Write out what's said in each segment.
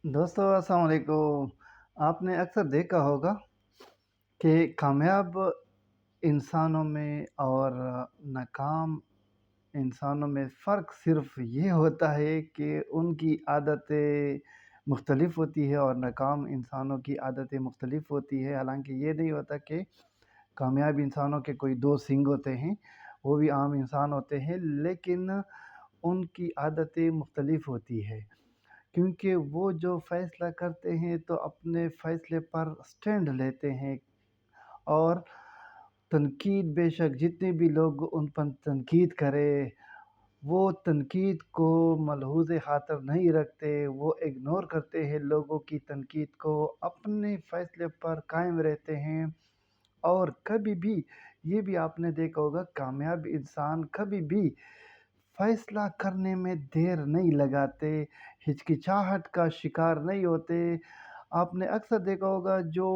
दोस्तों अस्सलाम वालेकुम। आपने अक्सर देखा होगा कि कामयाब इंसानों में और नाकाम इंसानों में फ़र्क सिर्फ़ ये होता है कि उनकी आदतें मुख्तलिफ़ होती है और नाकाम इंसानों की आदतें मुख्तलिफ़ होती है। हालाँकि ये नहीं होता कि कामयाब इंसानों के कोई 2 सिंग होते हैं, वो भी आम इंसान होते हैं, लेकिन उनकी आदतें मुख्तलिफ़ होती है। क्योंकि वो जो फ़ैसला करते हैं तो अपने फ़ैसले पर स्टैंड लेते हैं और तनकीद बेशक जितने भी लोग उन पर तनकीद करें, वो तनकीद को मलहूज़ ख़ातर नहीं रखते, वो इग्नोर करते हैं लोगों की तनकीद को, अपने फ़ैसले पर कायम रहते हैं और कभी भी ये भी आपने देखा होगा कामयाब इंसान कभी भी फ़ैसला करने में देर नहीं लगाते, हिचकिचाहट का शिकार नहीं होते। आपने अक्सर देखा होगा जो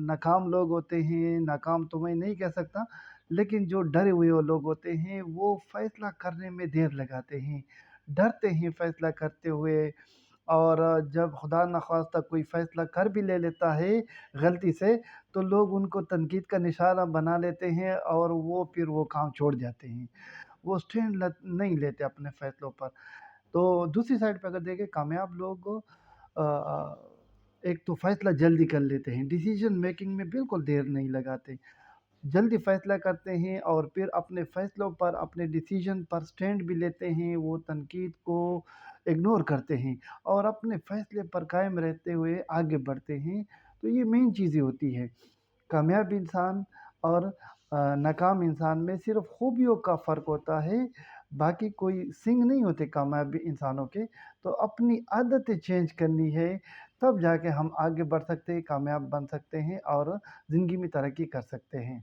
नाकाम लोग होते हैं, नाकाम तो मैं नहीं कह सकता, लेकिन जो डरे हुए वो लोग होते हैं, वो फ़ैसला करने में देर लगाते हैं। डरते हैं फ़ैसला करते हुए और जब खुदा न ख़ास्ता कोई फ़ैसला कर भी ले लेता है गलती से, तो लोग उनको तनकीद का निशाना बना लेते हैं और वो फिर वो काम छोड़ जाते हैं। वो स्टैंड नहीं लेते अपने फ़ैसलों पर। तो दूसरी साइड पे अगर देखें कामयाब लोग एक तो फ़ैसला जल्दी कर लेते हैं, डिसीज़न मेकिंग में बिल्कुल देर नहीं लगाते। जल्दी फ़ैसला करते हैं और फिर अपने फ़ैसलों पर, अपने डिसीज़न पर स्टैंड भी लेते हैं, वो तनकीद को इग्नोर करते हैं और अपने फ़ैसले पर कायम रहते हुए आगे बढ़ते हैं। तो ये मेन चीज़ें होती हैं। कामयाब इंसान और नाकाम इंसान में सिर्फ़ खूबियों का फ़र्क होता है, बाकी कोई सिंग नहीं होते कामयाब इंसानों के। तो अपनी आदतें चेंज करनी है, तब जाके हम आगे बढ़ सकते हैं, कामयाब बन सकते हैं और ज़िंदगी में तरक्की कर सकते हैं।